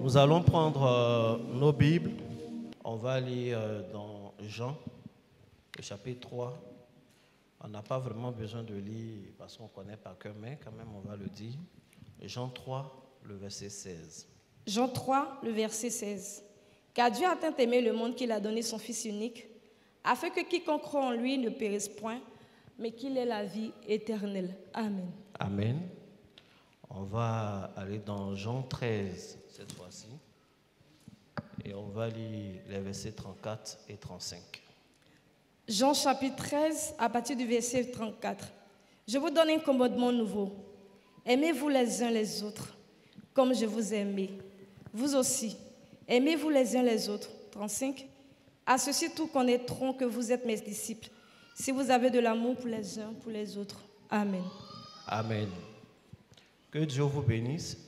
Nous allons prendre nos Bibles. On va lire dans Jean, le chapitre 3. On n'a pas vraiment besoin de lire parce qu'on connaît par cœur, mais quand même on va le dire. Jean 3, le verset 16. Jean 3, le verset 16. Car Dieu a tant aimé le monde qu'il a donné son Fils unique, afin que quiconque croit en lui ne périsse point, mais qu'il ait la vie éternelle. Amen. Amen. On va aller dans Jean 13 cette fois-ci. Et on va lire les versets 34 et 35. Jean chapitre 13, à partir du verset 34. Je vous donne un commandement nouveau. Aimez-vous les uns les autres, comme je vous ai aimé. Vous aussi, aimez-vous les uns les autres. 35. À ceci, tous connaîtront que vous êtes mes disciples, si vous avez de l'amour pour les uns, pour les autres. Amen. Amen. Que Dieu vous bénisse.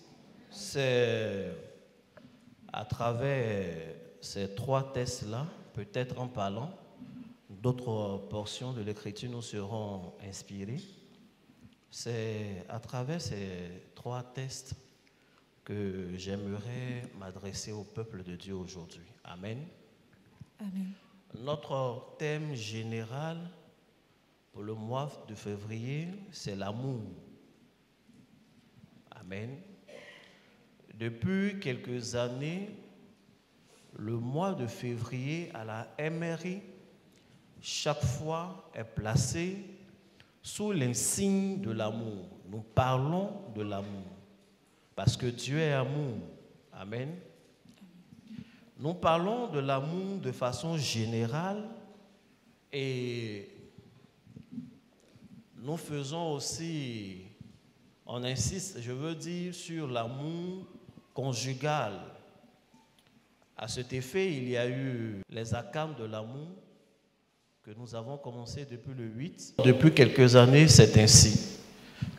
C'est à travers ces trois textes-là, peut-être en parlant, d'autres portions de l'Écriture nous seront inspirées. C'est à travers ces trois textes que j'aimerais m'adresser au peuple de Dieu aujourd'hui. Amen. Amen. Notre thème général pour le mois de février, c'est l'amour. Amen. Depuis quelques années, le mois de février à la MRI, chaque fois est placé sous l'insigne de l'amour. Nous parlons de l'amour parce que Dieu est amour. Amen. Nous parlons de l'amour de façon générale et nous faisons aussi, on insiste, je veux dire, sur l'amour conjugal. À cet effet, il y a eu les accames de l'amour que nous avons commencé depuis le 8. Depuis quelques années, c'est ainsi.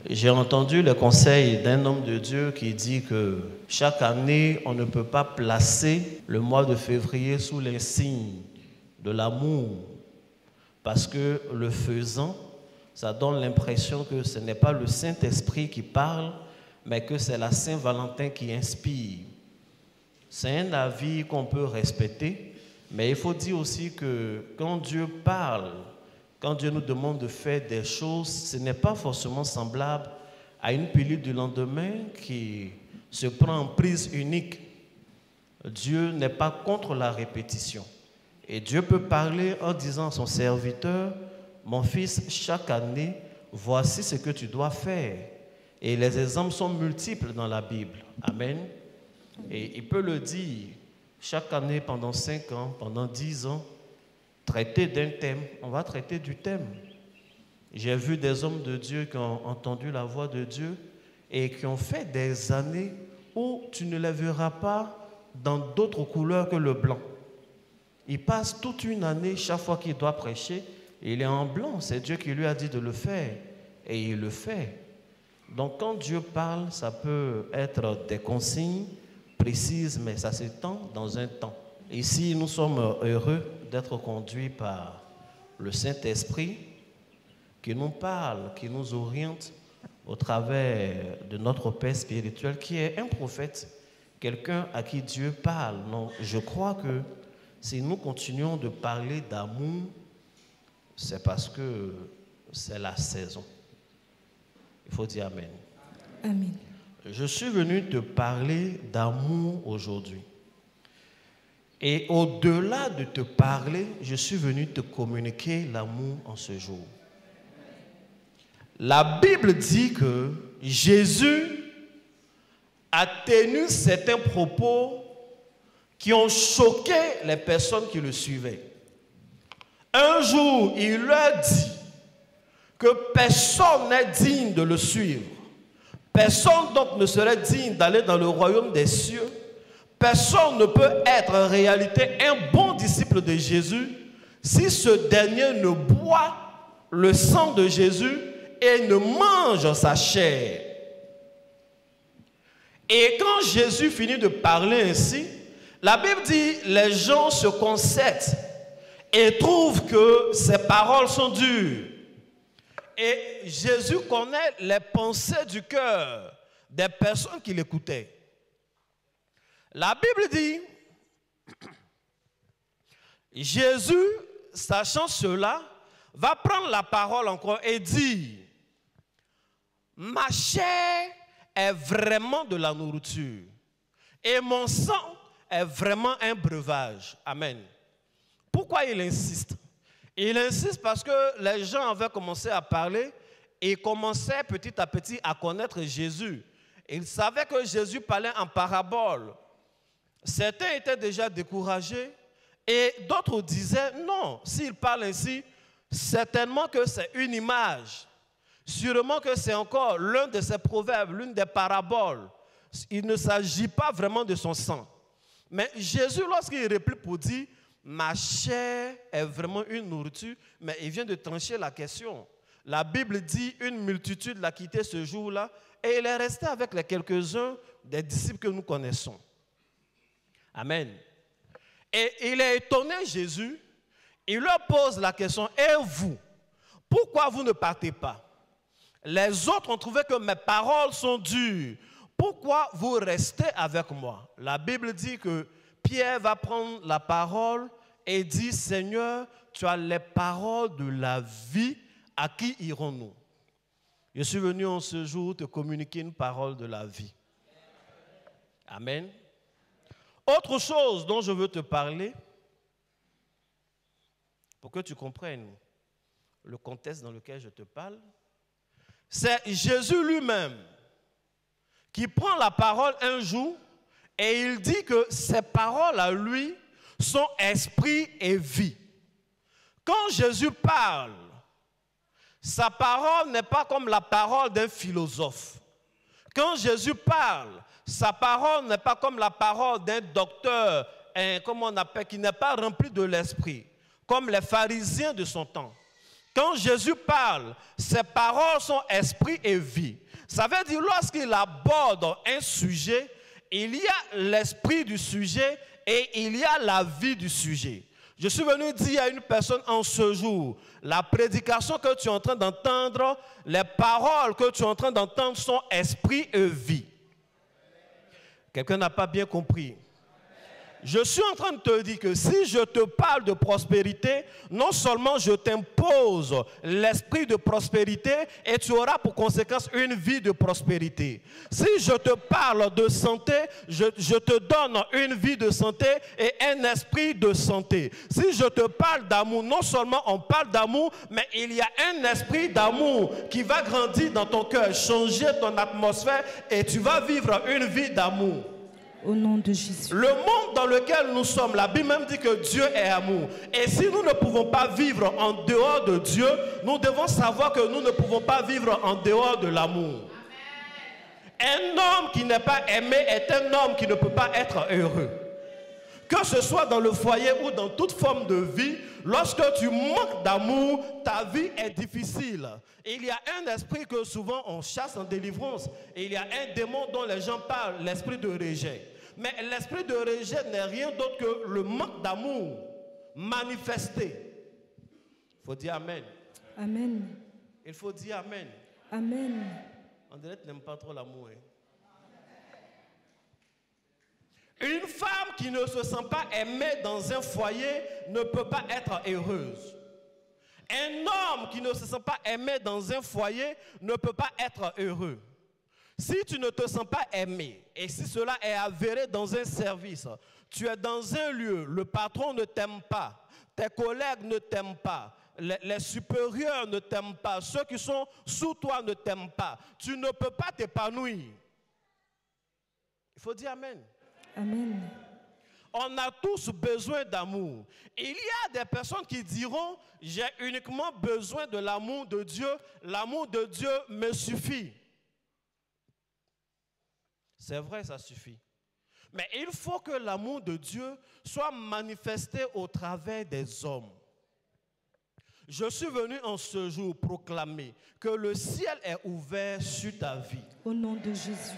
J'ai entendu le conseil d'un homme de Dieu qui dit que chaque année, on ne peut pas placer le mois de février sous l'insigne de l'amour parce que le faisant, ça donne l'impression que ce n'est pas le Saint-Esprit qui parle, mais que c'est la Saint-Valentin qui inspire. C'est un avis qu'on peut respecter, mais il faut dire aussi que quand Dieu parle, quand Dieu nous demande de faire des choses, ce n'est pas forcément semblable à une pilule du lendemain qui se prend en prise unique. Dieu n'est pas contre la répétition. Et Dieu peut parler en disant à son serviteur, mon fils, chaque année, voici ce que tu dois faire. Et les exemples sont multiples dans la Bible. Amen. Et il peut le dire chaque année pendant 5 ans, pendant 10 ans, traiter d'un thème. On va traiter du thème. J'ai vu des hommes de Dieu qui ont entendu la voix de Dieu et qui ont fait des années où tu ne les verras pas dans d'autres couleurs que le blanc. Il passe toute une année, chaque fois qu'il doit prêcher, il est en blanc. C'est Dieu qui lui a dit de le faire et il le fait. Donc quand Dieu parle, ça peut être des consignes précises, mais ça s'étend dans un temps. Ici, nous sommes heureux d'être conduits par le Saint-Esprit qui nous parle, qui nous oriente au travers de notre Père spirituel qui est un prophète, quelqu'un à qui Dieu parle. Donc, je crois que si nous continuons de parler d'amour, c'est parce que c'est la saison. Il faut dire Amen. Amen. Je suis venu te parler d'amour aujourd'hui. Et au-delà de te parler, je suis venu te communiquer l'amour en ce jour. La Bible dit que Jésus a tenu certains propos qui ont choqué les personnes qui le suivaient. Un jour, il leur dit que personne n'est digne de le suivre. Personne donc ne serait digne d'aller dans le royaume des cieux. Personne ne peut être en réalité un bon disciple de Jésus si ce dernier ne boit le sang de Jésus et ne mange sa chair. Et quand Jésus finit de parler ainsi, la Bible dit les gens se concèdent et trouvent que ses paroles sont dures. Et Jésus connaît les pensées du cœur des personnes qui l'écoutaient. La Bible dit, Jésus, sachant cela, va prendre la parole encore et dire, ma chair est vraiment de la nourriture et mon sang est vraiment un breuvage. Amen. Pourquoi il insiste? Il insiste parce que les gens avaient commencé à parler et commençaient petit à petit à connaître Jésus. Ils savaient que Jésus parlait en parabole. Certains étaient déjà découragés et d'autres disaient non, s'il parle ainsi, certainement que c'est une image. Sûrement que c'est encore l'un de ses proverbes, l'une des paraboles. Il ne s'agit pas vraiment de son sang. Mais Jésus, lorsqu'il réplique pour dire, ma chair est vraiment une nourriture, mais il vient de trancher la question. La Bible dit, une multitude l'a quitté ce jour-là, et il est resté avec les quelques-uns des disciples que nous connaissons. Amen. Et il est étonné, Jésus, il leur pose la question, et vous, pourquoi vous ne partez pas? Les autres ont trouvé que mes paroles sont dures. Pourquoi vous restez avec moi? La Bible dit que Pierre va prendre la parole et dit, Seigneur, tu as les paroles de la vie, à qui irons-nous? Je suis venu en ce jour te communiquer une parole de la vie. Amen. Autre chose dont je veux te parler, pour que tu comprennes le contexte dans lequel je te parle, c'est Jésus lui-même qui prend la parole un jour et il dit que ses paroles à lui sont esprit et vie. Quand Jésus parle, sa parole n'est pas comme la parole d'un philosophe. Quand Jésus parle, sa parole n'est pas comme la parole d'un docteur, comment on appelle, qui n'est pas rempli de l'esprit, comme les pharisiens de son temps. Quand Jésus parle, ses paroles sont esprit et vie. Ça veut dire lorsqu'il aborde un sujet, il y a l'esprit du sujet et il y a la vie du sujet. Je suis venu dire à une personne en ce jour, la prédication que tu es en train d'entendre, les paroles que tu es en train d'entendre sont esprit et vie. Quelqu'un n'a pas bien compris. Je suis en train de te dire que si je te parle de prospérité, non seulement je t'impose l'esprit de prospérité et tu auras pour conséquence une vie de prospérité. Si je te parle de santé, je te donne une vie de santé et un esprit de santé. Si je te parle d'amour, non seulement on parle d'amour, mais il y a un esprit d'amour qui va grandir dans ton cœur, changer ton atmosphère et tu vas vivre une vie d'amour. Au nom de Jésus. Le monde dans lequel nous sommes, la Bible même dit que Dieu est amour. Et si nous ne pouvons pas vivre en dehors de Dieu, nous devons savoir que nous ne pouvons pas vivre en dehors de l'amour. Un homme qui n'est pas aimé est un homme qui ne peut pas être heureux. Que ce soit dans le foyer ou dans toute forme de vie, lorsque tu manques d'amour, ta vie est difficile. Il y a un esprit que souvent on chasse en délivrance. Et il y a un démon dont les gens parlent, l'esprit de rejet. Mais l'esprit de rejet n'est rien d'autre que le manque d'amour manifesté. Il faut dire Amen. Amen. Il faut dire Amen. Amen. On dirait que tu n'aimes pas trop l'amour. Une femme qui ne se sent pas aimée dans un foyer ne peut pas être heureuse. Un homme qui ne se sent pas aimé dans un foyer ne peut pas être heureux. Si tu ne te sens pas aimé, et si cela est avéré dans un service, tu es dans un lieu, le patron ne t'aime pas, tes collègues ne t'aiment pas, les supérieurs ne t'aiment pas, ceux qui sont sous toi ne t'aiment pas, tu ne peux pas t'épanouir. Il faut dire Amen. Amen. On a tous besoin d'amour. Il y a des personnes qui diront, j'ai uniquement besoin de l'amour de Dieu me suffit. C'est vrai, ça suffit. Mais il faut que l'amour de Dieu soit manifesté au travers des hommes. Je suis venu en ce jour proclamer que le ciel est ouvert sur ta vie. Au nom de Jésus.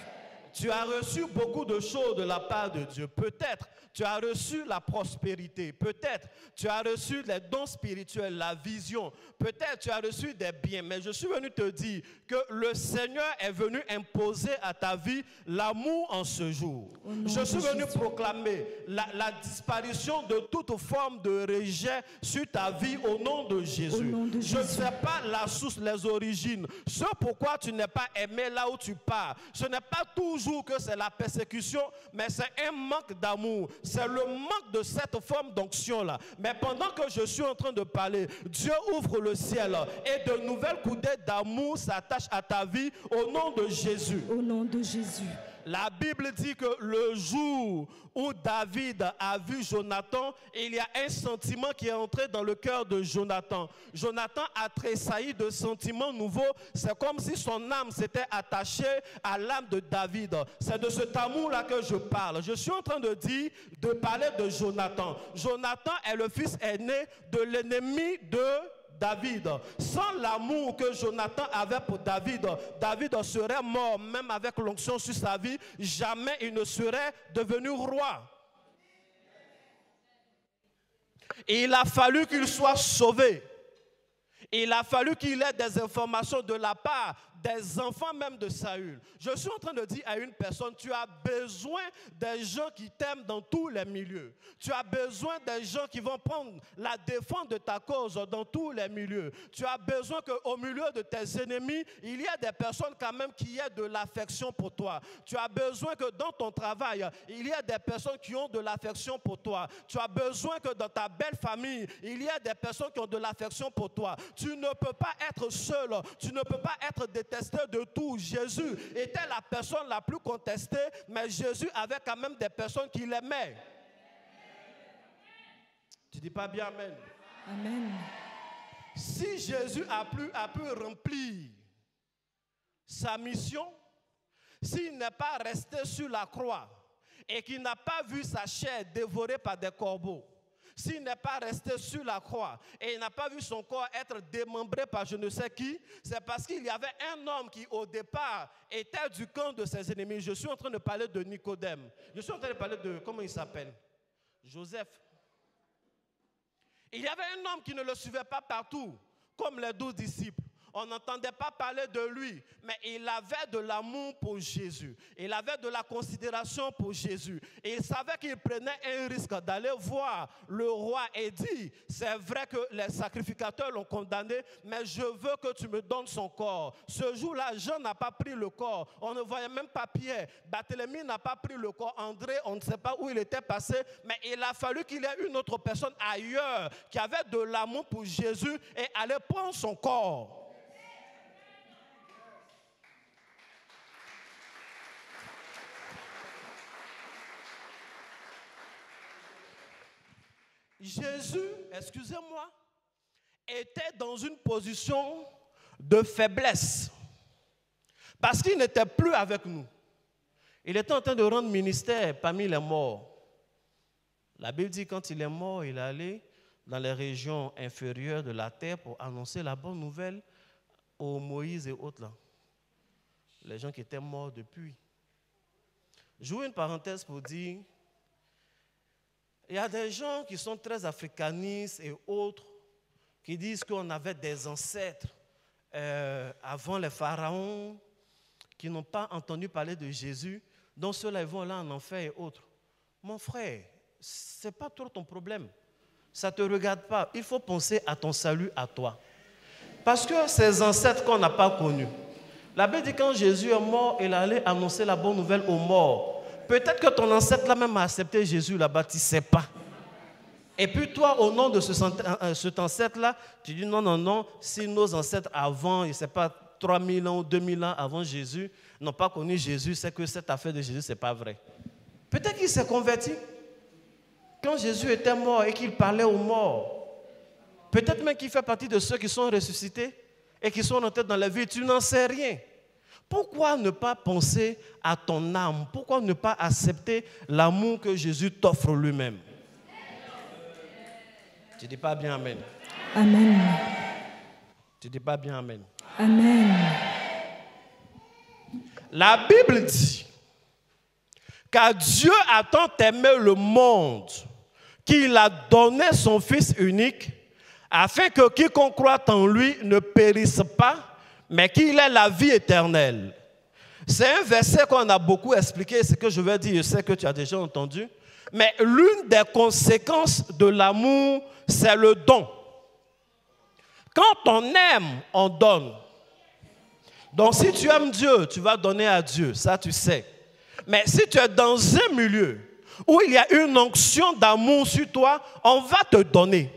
tu as reçu beaucoup de choses de la part de Dieu. Peut-être tu as reçu la prospérité. Peut-être tu as reçu les dons spirituels, la vision. Peut-être tu as reçu des biens. Mais je suis venu te dire que le Seigneur est venu imposer à ta vie l'amour en ce jour. Je suis venu proclamer la disparition de toute forme de rejet sur ta vie au nom de Jésus. Je ne sais pas la source, les origines. Ce pourquoi tu n'es pas aimé là où tu pars. Ce n'est pas toujours que c'est la persécution, mais c'est un manque d'amour. C'est le manque de cette forme d'onction-là. Mais pendant que je suis en train de parler, Dieu ouvre le ciel et de nouvelles coudées d'amour s'attachent à ta vie au nom de Jésus. Au nom de Jésus. La Bible dit que le jour où David a vu Jonathan, il y a un sentiment qui est entré dans le cœur de Jonathan. Jonathan a tressailli de sentiments nouveaux. C'est comme si son âme s'était attachée à l'âme de David. C'est de cet amour-là que je parle. Je suis en train de parler de Jonathan. Jonathan est le fils aîné de l'ennemi de David. Sans l'amour que Jonathan avait pour David, David serait mort, même avec l'onction sur sa vie. Jamais il ne serait devenu roi. Et il a fallu qu'il soit sauvé. Il a fallu qu'il ait des informations de la part des enfants même de Saül. Je suis en train de dire à une personne, tu as besoin des gens qui t'aiment dans tous les milieux. Tu as besoin des gens qui vont prendre la défense de ta cause dans tous les milieux. Tu as besoin qu'au milieu de tes ennemis, il y ait des personnes quand même qui aient de l'affection pour toi. Tu as besoin que dans ton travail, il y ait des personnes qui ont de l'affection pour toi. Tu as besoin que dans ta belle famille, il y ait des personnes qui ont de l'affection pour toi. Tu ne peux pas être seul, tu ne peux pas être détesté de tout. Jésus était la personne la plus contestée, mais Jésus avait quand même des personnes qui l'aimaient. Tu dis pas bien amen? Amen. Si Jésus a pu remplir sa mission, s'il n'est pas resté sur la croix et qu'il n'a pas vu sa chair dévorée par des corbeaux, s'il n'est pas resté sur la croix et il n'a pas vu son corps être démembré par je ne sais qui, c'est parce qu'il y avait un homme qui au départ était du camp de ses ennemis. Je suis en train de parler de Nicodème. Je suis en train de parler de, comment il s'appelle? Joseph. Il y avait un homme qui ne le suivait pas partout, comme les 12 disciples. On n'entendait pas parler de lui, mais il avait de l'amour pour Jésus. Il avait de la considération pour Jésus. Et il savait qu'il prenait un risque d'aller voir le roi et dire, c'est vrai que les sacrificateurs l'ont condamné, mais je veux que tu me donnes son corps. Ce jour-là, Jean n'a pas pris le corps. On ne voyait même pas Pierre. Barthélemy n'a pas pris le corps. André, on ne sait pas où il était passé, mais il a fallu qu'il y ait une autre personne ailleurs qui avait de l'amour pour Jésus et allait prendre son corps. Jésus, excusez-moi, était dans une position de faiblesse parce qu'il n'était plus avec nous. Il était en train de rendre ministère parmi les morts. La Bible dit que quand il est mort, il est allé dans les régions inférieures de la terre pour annoncer la bonne nouvelle aux Moïse et autres là. Les gens qui étaient morts depuis. J'ouvre une parenthèse pour dire, il y a des gens qui sont très africanistes et autres qui disent qu'on avait des ancêtres avant les pharaons qui n'ont pas entendu parler de Jésus, donc ceux-là ils vont là en enfer et autres. Mon frère, ce n'est pas trop ton problème. Ça ne te regarde pas. Il faut penser à ton salut à toi. Parce que ces ancêtres qu'on n'a pas connus, la Bible dit que quand Jésus est mort, il allait annoncer la bonne nouvelle aux morts. Peut-être que ton ancêtre là même a accepté Jésus là-bas, tu ne sais pas. Et puis toi, au nom de cet ancêtre-là, tu dis non, si nos ancêtres avant, je ne sais pas, 3000 ans ou 2000 ans avant Jésus, n'ont pas connu Jésus, c'est que cette affaire de Jésus, ce n'est pas vrai. Peut-être qu'il s'est converti quand Jésus était mort et qu'il parlait aux morts. Peut-être même qu'il fait partie de ceux qui sont ressuscités et qui sont rentrés dans la vie. Tu n'en sais rien. Pourquoi ne pas penser à ton âme? Pourquoi ne pas accepter l'amour que Jésus t'offre lui-même? Tu ne dis pas bien amen. Amen. Tu ne dis pas bien amen. Amen. La Bible dit Car Dieu a tant aimé le monde qu'il a donné son Fils unique, afin que quiconque croit en lui ne périsse pas, mais qu'il ait la vie éternelle. C'est un verset qu'on a beaucoup expliqué, ce que je vais dire, je sais que tu as déjà entendu. Mais l'une des conséquences de l'amour, c'est le don. Quand on aime, on donne. Donc si tu aimes Dieu, tu vas donner à Dieu, ça tu sais. Mais si tu es dans un milieu où il y a une onction d'amour sur toi, on va te donner.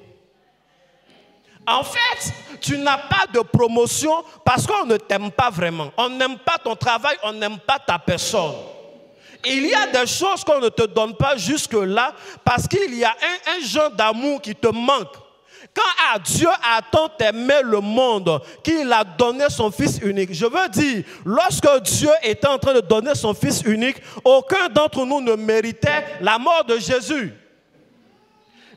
En fait, tu n'as pas de promotion parce qu'on ne t'aime pas vraiment. On n'aime pas ton travail, on n'aime pas ta personne. Il y a des choses qu'on ne te donne pas jusque-là parce qu'il y a un genre d'amour qui te manque. Quand Dieu a tant aimé le monde qu'il a donné son Fils unique, je veux dire, lorsque Dieu était en train de donner son Fils unique, aucun d'entre nous ne méritait la mort de Jésus.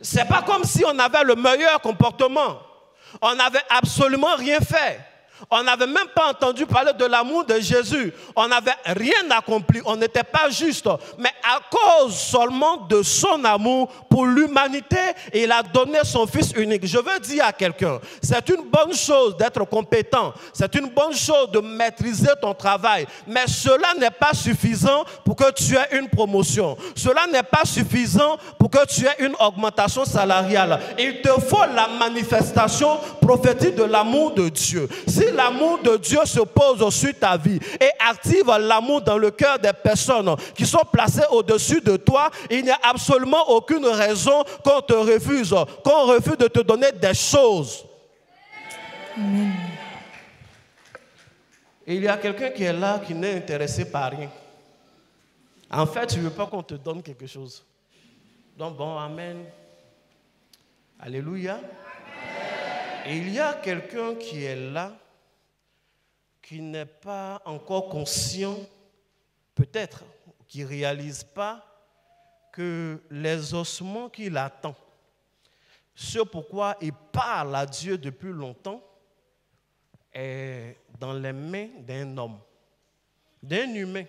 Ce n'est pas comme si on avait le meilleur comportement. On n'avait absolument rien fait. On n'avait même pas entendu parler de l'amour de Jésus. On n'avait rien accompli. On n'était pas juste. Mais à cause seulement de son amour pour l'humanité, il a donné son Fils unique. Je veux dire à quelqu'un, c'est une bonne chose d'être compétent. C'est une bonne chose de maîtriser ton travail. Mais cela n'est pas suffisant pour que tu aies une promotion. Cela n'est pas suffisant pour que tu aies une augmentation salariale. Il te faut la manifestation prophétique de l'amour de Dieu. Si l'amour de Dieu se pose sur ta vie et active l'amour dans le cœur des personnes qui sont placées au-dessus de toi, il n'y a absolument aucune raison qu'on te refuse, qu'on refuse de te donner des choses. Amen. Et il y a quelqu'un qui est là qui n'est intéressé par rien. En fait, tu ne veux pas qu'on te donne quelque chose. Donc bon, amen. Alléluia. Amen. Et il y a quelqu'un qui est là qui n'est pas encore conscient, peut-être, qui ne réalise pas que les ossements qu'il attend, ce pourquoi il parle à Dieu depuis longtemps, est dans les mains d'un homme, d'un humain,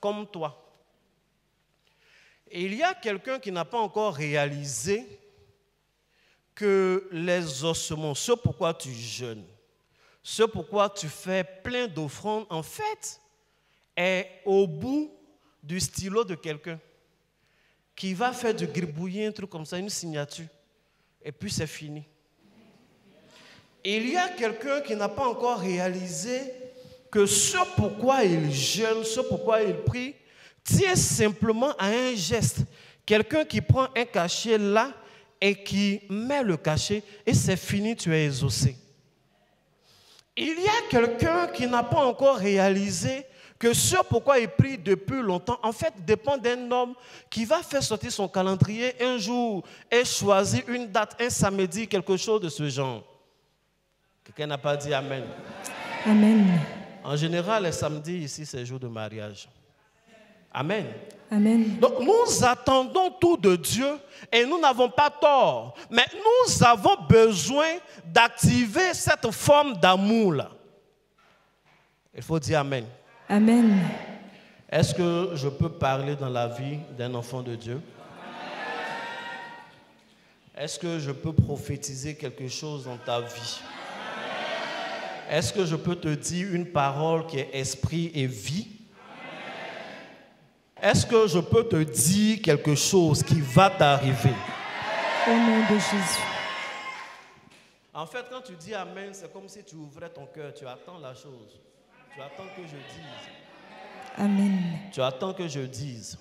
comme toi. Et il y a quelqu'un qui n'a pas encore réalisé que les ossements, ce pourquoi tu jeûnes, ce pourquoi tu fais plein d'offrandes, en fait, est au bout du stylo de quelqu'un qui va faire du gribouillis, un truc comme ça, une signature, et puis c'est fini. Et il y a quelqu'un qui n'a pas encore réalisé que ce pourquoi il jeûne, ce pourquoi il prie, tient simplement à un geste. Quelqu'un qui prend un cachet là et qui met le cachet, et c'est fini, tu es exaucé. Il y a quelqu'un qui n'a pas encore réalisé que ce pourquoi il prie depuis longtemps, en fait, dépend d'un homme qui va faire sortir son calendrier un jour et choisir une date, un samedi, quelque chose de ce genre. Quelqu'un n'a pas dit Amen. Amen. En général, les samedis ici, c'est jour de mariage. Amen. Amen. Donc, nous attendons tout de Dieu et nous n'avons pas tort. Mais nous avons besoin d'activer cette forme d'amour-là. Il faut dire Amen. Amen. Est-ce que je peux parler dans la vie d'un enfant de Dieu? Est-ce que je peux prophétiser quelque chose dans ta vie? Est-ce que je peux te dire une parole qui est esprit et vie? Est-ce que je peux te dire quelque chose qui va t'arriver? Au nom de Jésus. En fait, quand tu dis Amen, c'est comme si tu ouvrais ton cœur. Tu attends la chose. Tu attends que je dise. Amen. Tu attends que je dise.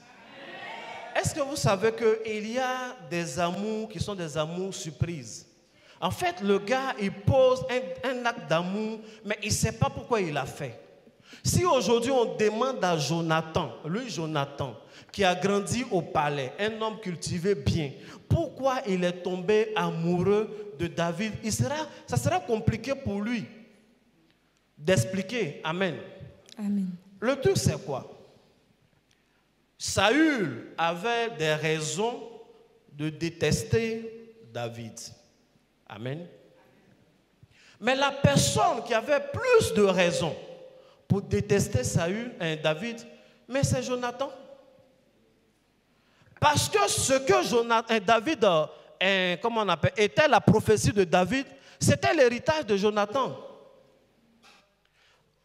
Est-ce que vous savez qu'il y a des amours qui sont des amours surprises? En fait, le gars, il pose un acte d'amour, mais il ne sait pas pourquoi il l'a fait. Si aujourd'hui on demande à Jonathan, qui a grandi au palais, un homme cultivé bien, pourquoi il est tombé amoureux de David, ça sera compliqué pour lui d'expliquer. Amen. Amen. Le truc, c'est quoi? Saül avait des raisons de détester David. Amen. Mais la personne qui avait plus de raisons pour détester David, mais c'est Jonathan. Parce que ce que David, comment on appelle, était la prophétie de David, c'était l'héritage de Jonathan.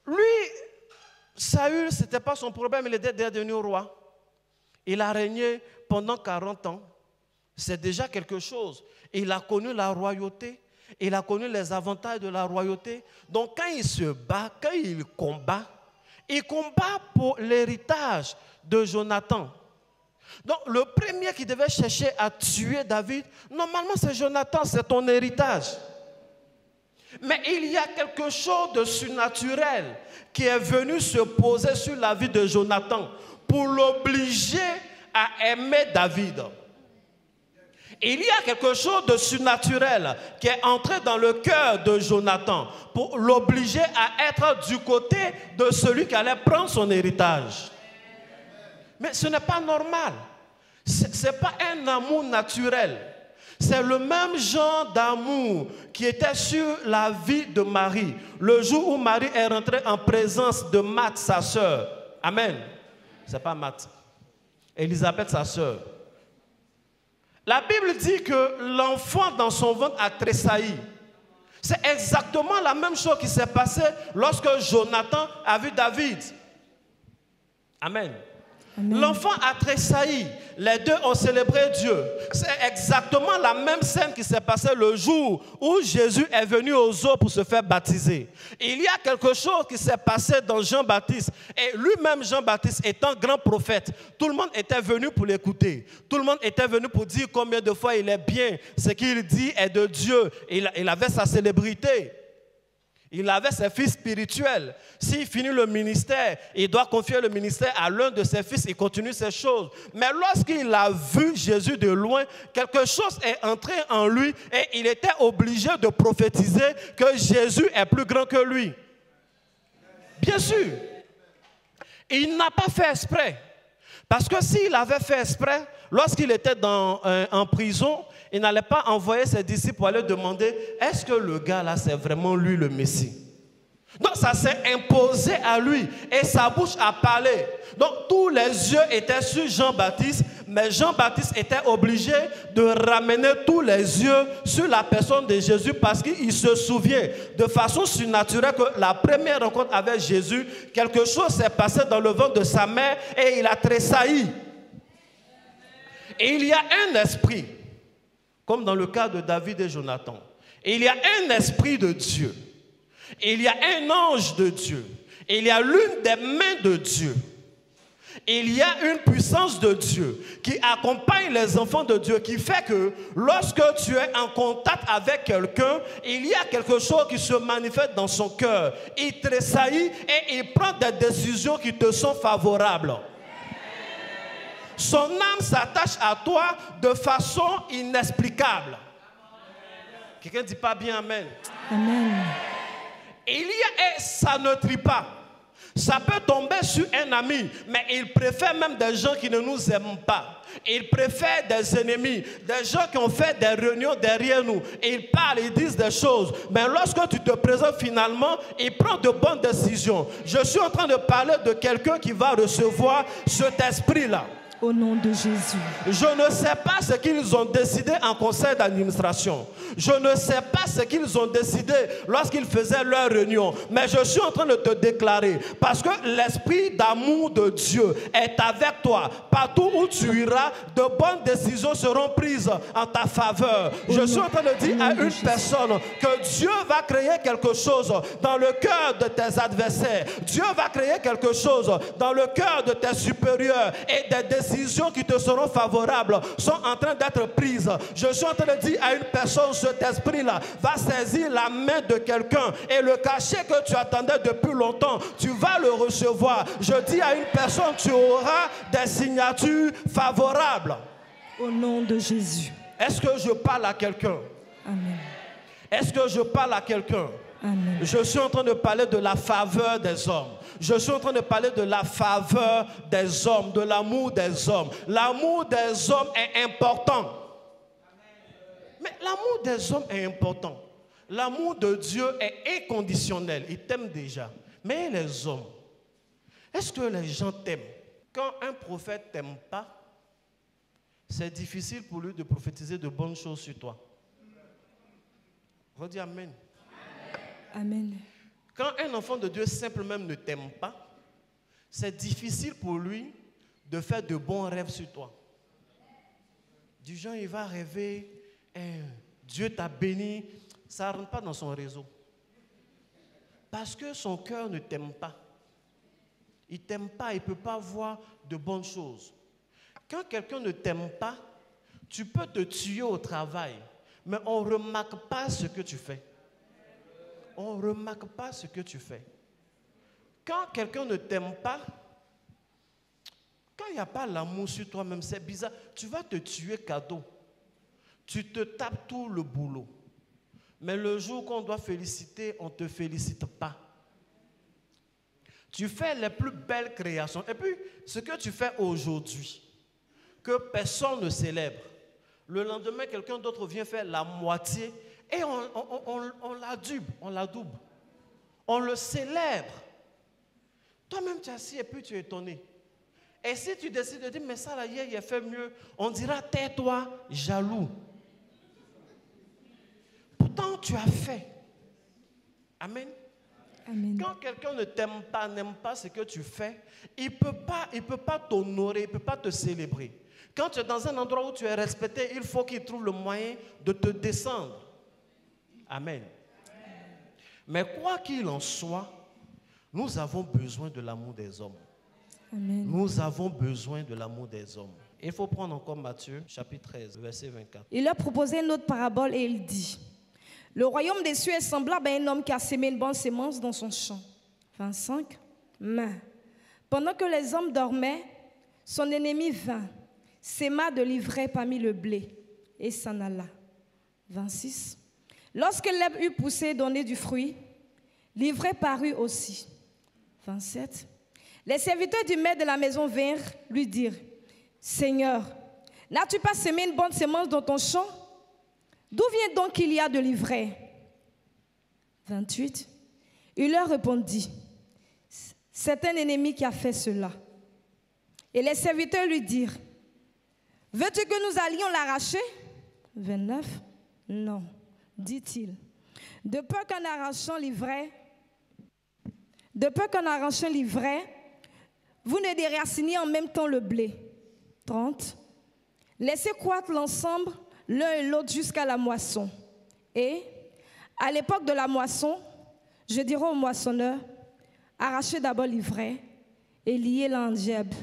Lui, Saül, ce n'était pas son problème, il était devenu roi. Il a régné pendant 40 ans. C'est déjà quelque chose. Il a connu la royauté, il a connu les avantages de la royauté. Donc quand il se bat, quand il combat pour l'héritage de Jonathan. Donc le premier qui devait chercher à tuer David, normalement c'est Jonathan, c'est ton héritage. Mais il y a quelque chose de surnaturel qui est venu se poser sur la vie de Jonathan pour l'obliger à aimer David. Il y a quelque chose de surnaturel qui est entré dans le cœur de Jonathan pour l'obliger à être du côté de celui qui allait prendre son héritage. Mais ce n'est pas normal. Ce n'est pas un amour naturel. C'est le même genre d'amour qui était sur la vie de Marie. Le jour où Marie est rentrée en présence de Marthe, sa sœur. Amen. Ce n'est pas Marthe. Élisabeth, sa sœur. La Bible dit que l'enfant dans son ventre a tressailli. C'est exactement la même chose qui s'est passée lorsque Jonathan a vu David. Amen. Amen. L'enfant a tressailli. Les deux ont célébré Dieu. C'est exactement la même scène qui s'est passée le jour où Jésus est venu aux eaux pour se faire baptiser. Il y a quelque chose qui s'est passé dans Jean-Baptiste. Et lui-même, Jean-Baptiste, étant grand prophète, tout le monde était venu pour l'écouter. Tout le monde était venu pour dire combien de fois il est bien. Ce qu'il dit est de Dieu. Il avait sa célébrité. Il avait ses fils spirituels. S'il finit le ministère, il doit confier le ministère à l'un de ses fils. Il continue ces choses. Mais lorsqu'il a vu Jésus de loin, quelque chose est entré en lui et il était obligé de prophétiser que Jésus est plus grand que lui. Bien sûr. Il n'a pas fait exprès. Parce que s'il avait fait exprès, lorsqu'il était en prison, il n'allait pas envoyer ses disciples pour aller demander est-ce que le gars là c'est vraiment lui le Messie. Donc ça s'est imposé à lui et sa bouche a parlé. Donc tous les yeux étaient sur Jean-Baptiste, mais Jean-Baptiste était obligé de ramener tous les yeux sur la personne de Jésus parce qu'il se souvient de façon surnaturelle que la première rencontre avec Jésus, quelque chose s'est passé dans le ventre de sa mère et il a tressailli. Et il y a un esprit, comme dans le cas de David et Jonathan. Et il y a un esprit de Dieu. Et il y a un ange de Dieu. Et il y a l'une des mains de Dieu. Et il y a une puissance de Dieu qui accompagne les enfants de Dieu, qui fait que lorsque tu es en contact avec quelqu'un, il y a quelque chose qui se manifeste dans son cœur. Il tressaillit et il prend des décisions qui te sont favorables. Son âme s'attache à toi de façon inexplicable. Quelqu'un ne dit pas bien amen. Amen. Et ça ne trie pas. Ça peut tomber sur un ami, mais il préfère même des gens qui ne nous aiment pas. Il préfère des ennemis, des gens qui ont fait des réunions derrière nous. Ils parlent, ils disent des choses. Mais lorsque tu te présentes finalement, il prend de bonnes décisions. Je suis en train de parler de quelqu'un qui va recevoir cet esprit-là. Au nom de Jésus. Je ne sais pas ce qu'ils ont décidé en conseil d'administration. Je ne sais pas ce qu'ils ont décidé lorsqu'ils faisaient leur réunion. Mais je suis en train de te déclarer, parce que l'esprit d'amour de Dieu est avec toi. Partout où tu iras, de bonnes décisions seront prises en ta faveur. Je suis en train de dire à une personne que Dieu va créer quelque chose dans le cœur de tes adversaires. Dieu va créer quelque chose dans le cœur de tes supérieurs et des décisions qui te seront favorables sont en train d'être prises. Je suis en train de dire à une personne, cet esprit-là va saisir la main de quelqu'un et le cachet que tu attendais depuis longtemps, tu vas le recevoir. Je dis à une personne, tu auras des signatures favorables. Au nom de Jésus. Est-ce que je parle à quelqu'un? Amen. Est-ce que je parle à quelqu'un? Amen. Je suis en train de parler de la faveur des hommes. Je suis en train de parler de la faveur des hommes, de l'amour des hommes. L'amour des hommes est important. Mais l'amour des hommes est important. L'amour de Dieu est inconditionnel. Il t'aime déjà. Mais les hommes, est-ce que les gens t'aiment? Quand un prophète ne t'aime pas, c'est difficile pour lui de prophétiser de bonnes choses sur toi. Redis Amen. Amen. Quand un enfant de Dieu simple même ne t'aime pas, c'est difficile pour lui de faire de bons rêves sur toi. Du genre, il va rêver, Dieu t'a béni, ça ne rentre pas dans son réseau. Parce que son cœur ne t'aime pas. Il ne t'aime pas, il ne peut pas voir de bonnes choses. Quand quelqu'un ne t'aime pas, tu peux te tuer au travail, mais on ne remarque pas ce que tu fais. On ne remarque pas ce que tu fais. Quand quelqu'un ne t'aime pas, quand il n'y a pas l'amour sur toi-même, c'est bizarre. Tu vas te tuer cadeau. Tu te tapes tout le boulot. Mais le jour qu'on doit féliciter, on ne te félicite pas. Tu fais les plus belles créations. Et puis, ce que tu fais aujourd'hui, que personne ne célèbre, le lendemain, quelqu'un d'autre vient faire la moitié et on l'adouble. On le célèbre. Toi-même, tu es assis et puis tu es étonné. Et si tu décides de dire, mais ça là, hier, il a fait mieux, on dira, tais-toi, jaloux. Pourtant, tu as fait. Amen. Amen. Quand quelqu'un ne t'aime pas, n'aime pas ce que tu fais, il ne peut pas t'honorer, il ne peut pas te célébrer. Quand tu es dans un endroit où tu es respecté, il faut qu'il trouve le moyen de te descendre. Amen. Mais quoi qu'il en soit, nous avons besoin de l'amour des hommes. Amen. Nous avons besoin de l'amour des hommes. Il faut prendre encore Matthieu, chapitre 13, verset 24. Il leur proposait une autre parabole et il dit: le royaume des cieux est semblable à un homme qui a semé une bonne sémence dans son champ. 25. Mais pendant que les hommes dormaient, son ennemi vint, sema de l'ivraie parmi le blé et s'en alla. 26. Lorsque l'herbe eut poussé et donné du fruit, l'ivraie parut aussi. 27. Les serviteurs du maître de la maison vinrent lui dire: Seigneur, n'as-tu pas semé une bonne sémence dans ton champ? D'où vient donc qu'il y a de l'ivraie? 28. Il leur répondit: c'est un ennemi qui a fait cela. Et les serviteurs lui dirent: veux-tu que nous allions l'arracher? 29. Non, dit-il, de peur qu'en arrachant l'ivraie, vous ne déraciniez en même temps le blé. 30. Laissez croître l'ensemble l'un et l'autre jusqu'à la moisson. Et, à l'époque de la moisson, je dirai au moissonneur: arrachez d'abord l'ivraie et liez-la en gerbes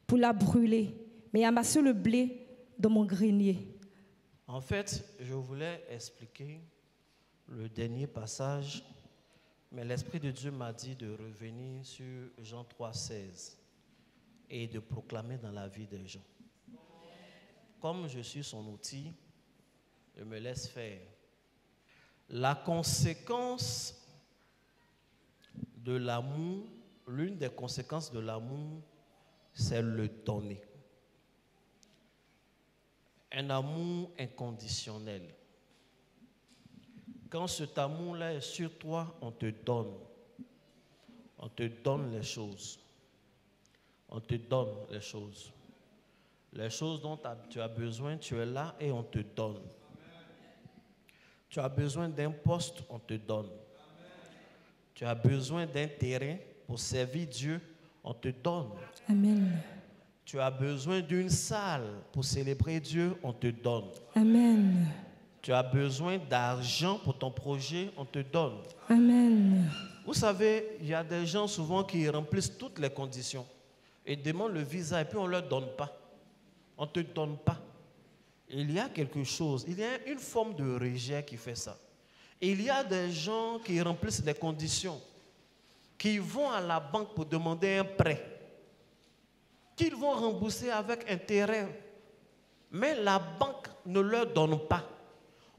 pour la brûler, mais amassez le blé dans mon grenier. En fait, je voulais expliquer le dernier passage, mais l'Esprit de Dieu m'a dit de revenir sur Jean 3,16 et de proclamer dans la vie des gens. Comme je suis son outil, je me laisse faire. La conséquence de l'amour, l'une des conséquences de l'amour, c'est le donner. Un amour inconditionnel. Quand cet amour-là est sur toi, on te donne. On te donne les choses. On te donne les choses. Les choses dont tu as besoin, tu es là et on te donne. Tu as besoin d'un poste, on te donne. Tu as besoin d'un terrain pour servir Dieu, on te donne. Amen. Tu as besoin d'une salle pour célébrer Dieu, on te donne. Amen. Tu as besoin d'argent pour ton projet, on te donne. Amen. Vous savez, il y a des gens souvent qui remplissent toutes les conditions et demandent le visa et puis on ne leur donne pas. On ne te donne pas. Il y a quelque chose, il y a une forme de rejet qui fait ça. Il y a des gens qui remplissent les conditions, qui vont à la banque pour demander un prêt, qu'ils vont rembourser avec intérêt. Mais la banque ne leur donne pas.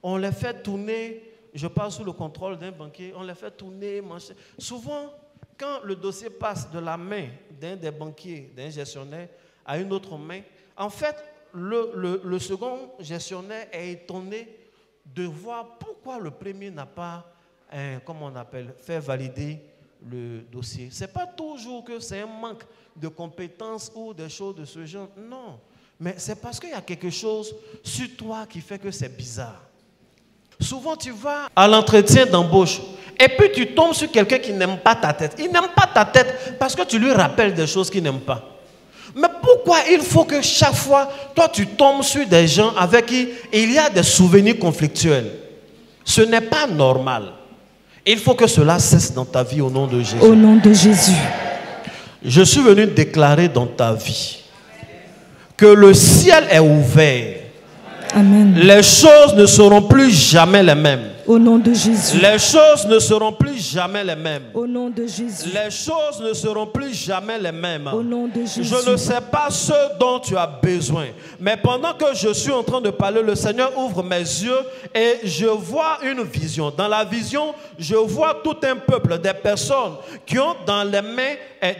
On les fait tourner, je parle sous le contrôle d'un banquier, on les fait tourner, manger. Souvent, quand le dossier passe de la main d'un des banquiers, d'un gestionnaire, à une autre main, en fait, le second gestionnaire est étonné de voir pourquoi le premier n'a pas, fait valider le dossier. Ce n'est pas toujours que c'est un manque de compétences ou des choses de ce genre, non. Mais c'est parce qu'il y a quelque chose sur toi qui fait que c'est bizarre. Souvent, tu vas à l'entretien d'embauche et puis tu tombes sur quelqu'un qui n'aime pas ta tête. Il n'aime pas ta tête parce que tu lui rappelles des choses qu'il n'aime pas. Mais pourquoi il faut que chaque fois, toi, tu tombes sur des gens avec qui il y a des souvenirs conflictuels? Ce n'est pas normal. Il faut que cela cesse dans ta vie au nom de Jésus. Au nom de Jésus. Je suis venu déclarer dans ta vie que le ciel est ouvert. Amen. Les choses ne seront plus jamais les mêmes. Au nom de Jésus. Les choses ne seront plus jamais les mêmes. Au nom de Jésus. Les choses ne seront plus jamais les mêmes. Au nom de Jésus. Je ne sais pas ce dont tu as besoin. Mais pendant que je suis en train de parler, le Seigneur ouvre mes yeux et je vois une vision. Dans la vision, je vois tout un peuple, des personnes qui ont dans les mains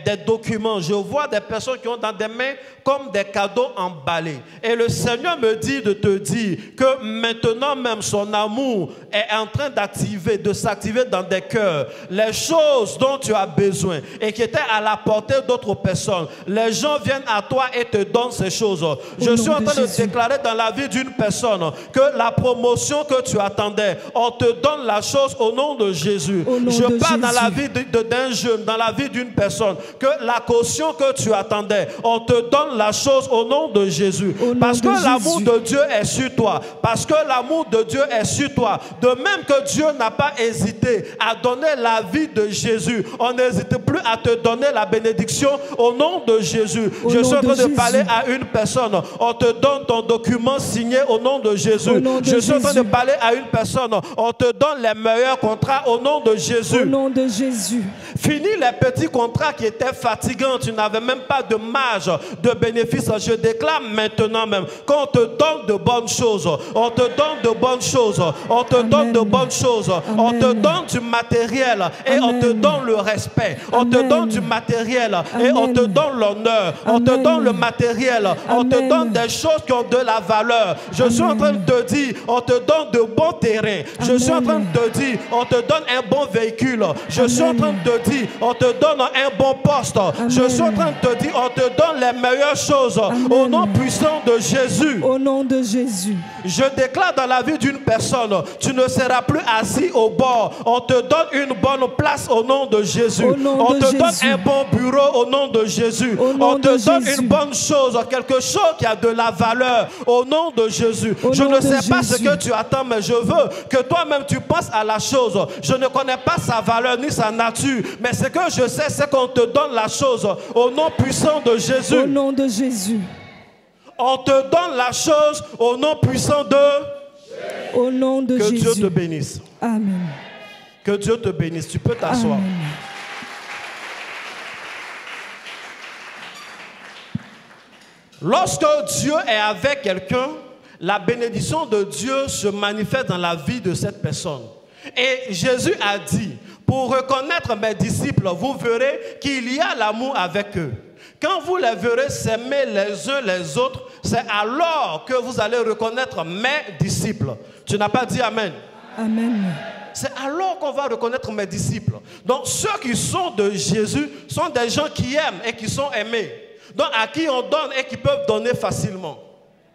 des documents. Je vois des personnes qui ont dans des mains comme des cadeaux emballés. Et le Seigneur me dit de te dire que maintenant même son amour est en train de s'activer dans des cœurs. Les choses dont tu as besoin et qui étaient à la portée d'autres personnes, les gens viennent à toi et te donnent ces choses. Je suis en train de déclarer dans la vie d'une personne que la promotion que tu attendais, on te donne la chose au nom de Jésus. Je parle dans la vie d'un jeune, dans la vie d'une personne, que la caution que tu attendais, on te donne la chose au nom de Jésus. Parce que l'amour de Dieu est sur toi. Parce que l'amour de Dieu est sur toi. De même que Dieu n'a pas hésité à donner la vie de Jésus, on n'hésite plus à te donner la bénédiction au nom de Jésus. Je suis en train de parler à une personne. On te donne ton document signé au nom de Jésus. Je suis en train de parler à une personne. On te donne les meilleurs contrats au nom de Jésus. Au nom de Jésus. Fini les petits contrats qui étaient fatigants. Tu n'avais même pas de marge de bénéfice. Je déclare maintenant même qu'on te donne de bonnes choses. On te donne de bonnes choses. On te donne de bonnes choses. Amen. On te donne du matériel et Amen. on te donne le respect. On te Amen. donne du matériel et Amen. on te donne l'honneur. On te donne le matériel. On te donne des choses qui ont de la valeur. Je suis en train de te dire, on te donne de bons terrains. Je suis en train de te dire, on te donne un bon véhicule. Je suis en train de te dire, on te donne un bon poste. Je suis en train de te dire, on te donne les meilleures choses. Au nom puissant de Jésus. Au nom de Jésus. Je déclare dans la vie d'une personne, tu ne seras plus assis au bord. On te donne une bonne place au nom de Jésus. On te donne un bon bureau au nom de Jésus. On te donne une bonne chose, quelque chose qui a de la valeur au nom de Jésus. Je ne sais pas ce que tu attends, mais je veux que toi-même tu penses à la chose. Je ne connais pas sa valeur ni sa nature, mais ce que je sais, c'est qu'on te donne la chose au nom puissant de Jésus. Au nom de Jésus. On te donne la chose au nom puissant de Jésus. Au nom de Jésus. Que Dieu te bénisse. Amen. Que Dieu te bénisse. Tu peux t'asseoir. Lorsque Dieu est avec quelqu'un, la bénédiction de Dieu se manifeste dans la vie de cette personne. Et Jésus a dit, pour reconnaître mes disciples, vous verrez qu'il y a l'amour avec eux. Quand vous les verrez s'aimer les uns les autres, c'est alors que vous allez reconnaître mes disciples. Tu n'as pas dit Amen. Amen. C'est alors qu'on va reconnaître mes disciples. Donc ceux qui sont de Jésus sont des gens qui aiment et qui sont aimés. Donc à qui on donne et qui peuvent donner facilement.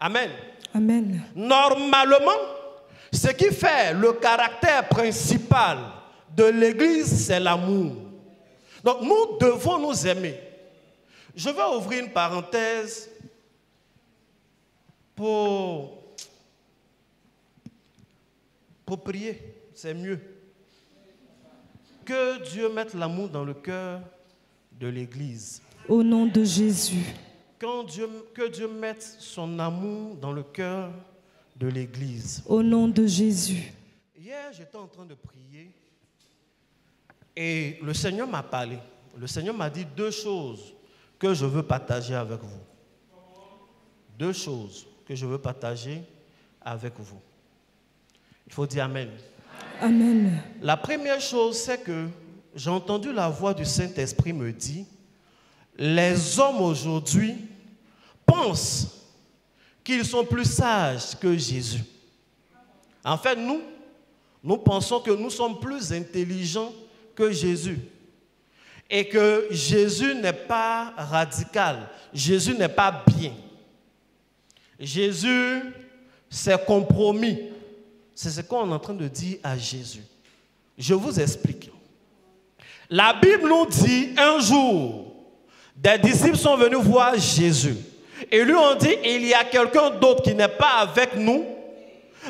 Amen. Amen. Normalement, ce qui fait le caractère principal de l'Église, c'est l'amour. Donc nous devons nous aimer. Je vais ouvrir une parenthèse pour prier. C'est mieux. Que Dieu mette l'amour dans le cœur de l'Église. Au nom de Jésus. Que Dieu mette son amour dans le cœur de l'Église. Au nom de Jésus. Hier, j'étais en train de prier et le Seigneur m'a parlé. Le Seigneur m'a dit deux choses que je veux partager avec vous. Deux choses que je veux partager avec vous. Il faut dire Amen. Amen. La première chose, c'est que j'ai entendu la voix du Saint-Esprit me dire, les hommes aujourd'hui pensent qu'ils sont plus sages que Jésus. En fait, nous pensons que nous sommes plus intelligents que Jésus. Et que Jésus n'est pas radical. Jésus n'est pas bien. Jésus s'est compromis. C'est ce qu'on est en train de dire à Jésus. Je vous explique. La Bible nous dit un jour, des disciples sont venus voir Jésus. Et lui ont dit, il y a quelqu'un d'autre qui n'est pas avec nous,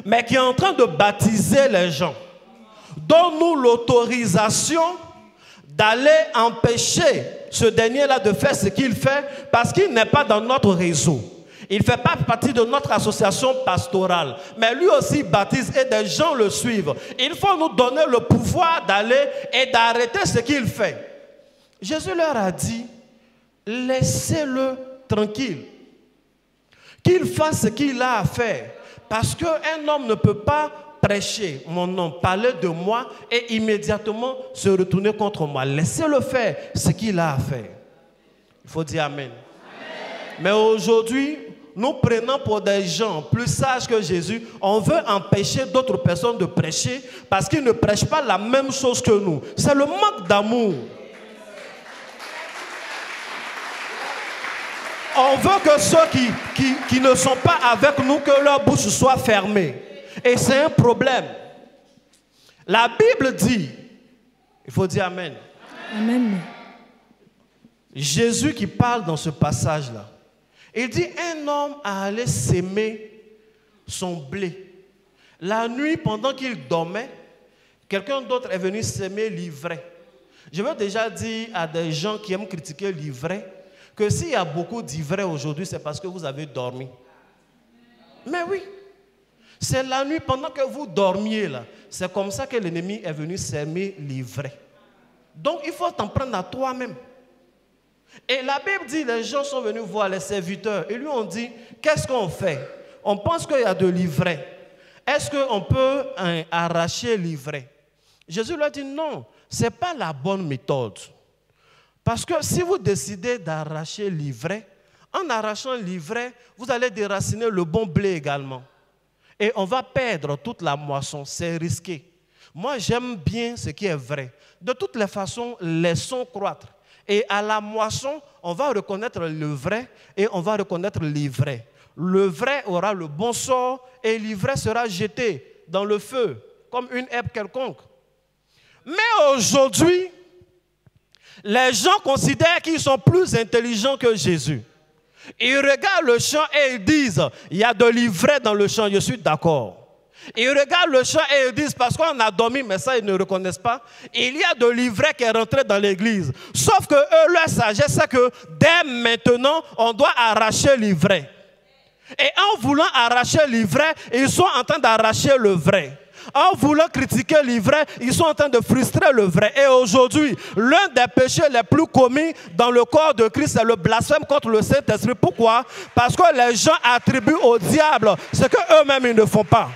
mais qui est en train de baptiser les gens. Donne-nous l'autorisation d'aller empêcher ce dernier-là de faire ce qu'il fait parce qu'il n'est pas dans notre réseau. Il ne fait pas partie de notre association pastorale. Mais lui aussi baptise et des gens le suivent. Il faut nous donner le pouvoir d'aller et d'arrêter ce qu'il fait. Jésus leur a dit, laissez-le tranquille. Qu'il fasse ce qu'il a à faire. Parce qu'un homme ne peut pas prêcher mon nom, parler de moi et immédiatement se retourner contre moi. Laissez-le faire ce qu'il a à faire. Il faut dire Amen. Mais aujourd'hui, nous prenons pour des gens plus sages que Jésus, on veut empêcher d'autres personnes de prêcher parce qu'ils ne prêchent pas la même chose que nous. C'est le manque d'amour. On veut que ceux qui ne sont pas avec nous, que leur bouche soit fermée. Et c'est un problème. La Bible dit, il faut dire Amen. Amen. Jésus qui parle dans ce passage-là, il dit, un homme a allé s'aimer son blé. La nuit, pendant qu'il dormait, quelqu'un d'autre est venu s'aimer l'ivraie. Je veux déjà dire à des gens qui aiment critiquer l'ivraie, que s'il y a beaucoup d'ivraie aujourd'hui, c'est parce que vous avez dormi. Mais oui, c'est la nuit, pendant que vous dormiez là, c'est comme ça que l'ennemi est venu s'aimer l'ivraie. Donc il faut t'en prendre à toi-même. Et la Bible dit, les gens sont venus voir les serviteurs et lui ont dit, qu'est-ce qu'on fait? On pense qu'il y a de l'ivraie. Est-ce qu'on peut arracher l'ivraie? Jésus leur dit, non, ce n'est pas la bonne méthode. Parce que si vous décidez d'arracher l'ivraie, en arrachant l'ivraie, vous allez déraciner le bon blé également. Et on va perdre toute la moisson, c'est risqué. Moi, j'aime bien ce qui est vrai. De toutes les façons, laissons croître. Et à la moisson, on va reconnaître le vrai et on va reconnaître l'ivraie. Le vrai aura le bon sort et l'ivraie sera jeté dans le feu, comme une herbe quelconque. Mais aujourd'hui, les gens considèrent qu'ils sont plus intelligents que Jésus. Ils regardent le champ et ils disent, il y a de l'ivraie dans le champ, je suis d'accord. Ils regardent le champ et ils disent, parce qu'on a dormi, mais ça ils ne reconnaissent pas, il y a de l'ivraie qui est rentré dans l'église. Sauf que eux, leur sagesse, c'est que dès maintenant, on doit arracher l'ivraie. Et en voulant arracher l'ivraie, ils sont en train d'arracher le vrai. En voulant critiquer l'ivraie, ils sont en train de frustrer le vrai. Et aujourd'hui, l'un des péchés les plus commis dans le corps de Christ, c'est le blasphème contre le Saint-Esprit. Pourquoi? Parce que les gens attribuent au diable ce qu'eux-mêmes ils ne font pas.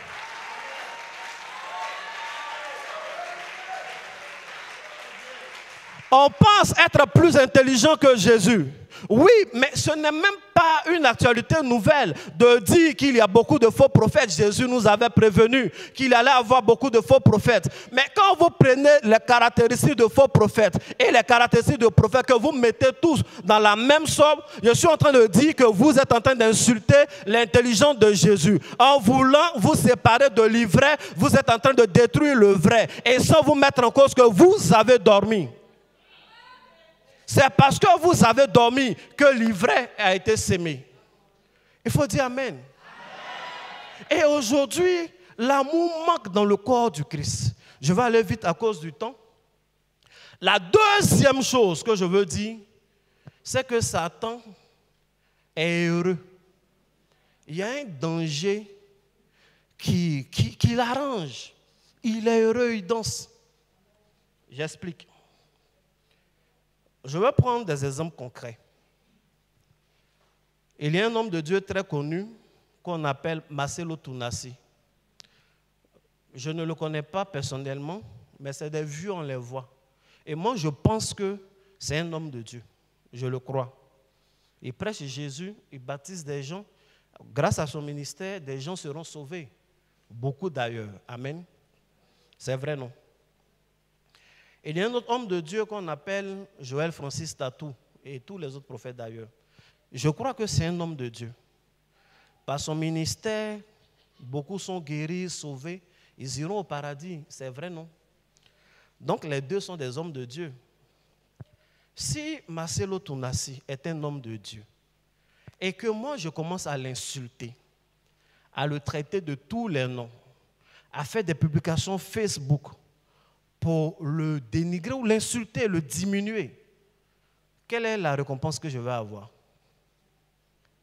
On pense être plus intelligent que Jésus. Oui, mais ce n'est même pas une actualité nouvelle de dire qu'il y a beaucoup de faux prophètes. Jésus nous avait prévenu qu'il allait avoir beaucoup de faux prophètes. Mais quand vous prenez les caractéristiques de faux prophètes et les caractéristiques de prophètes que vous mettez tous dans la même somme, je suis en train de dire que vous êtes en train d'insulter l'intelligence de Jésus. En voulant vous séparer de l'ivraie, vous êtes en train de détruire le vrai. Et sans vous mettre en cause que vous avez dormi. C'est parce que vous avez dormi que l'ivraie a été sémée. Il faut dire Amen. Et aujourd'hui, l'amour manque dans le corps du Christ. Je vais aller vite à cause du temps. La deuxième chose que je veux dire, c'est que Satan est heureux. Il y a un danger qui l'arrange. Il est heureux, il danse. J'explique. Je vais prendre des exemples concrets. Il y a un homme de Dieu très connu qu'on appelle Marcelo Tunasi. Je ne le connais pas personnellement, mais c'est des vues, on les voit. Et moi, je pense que c'est un homme de Dieu. Je le crois. Il prêche Jésus, il baptise des gens. Grâce à son ministère, des gens seront sauvés. Beaucoup d'ailleurs. Amen. C'est vrai, non? Il y a un autre homme de Dieu qu'on appelle Joël Francis Tatou et tous les autres prophètes d'ailleurs. Je crois que c'est un homme de Dieu. par son ministère, beaucoup sont guéris, sauvés, ils iront au paradis. C'est vrai, non? Donc les deux sont des hommes de Dieu. Si Marcelo Tounassi est un homme de Dieu et que moi je commence à l'insulter, à le traiter de tous les noms, à faire des publications Facebook pour le dénigrer ou l'insulter, le diminuer, quelle est la récompense que je vais avoir?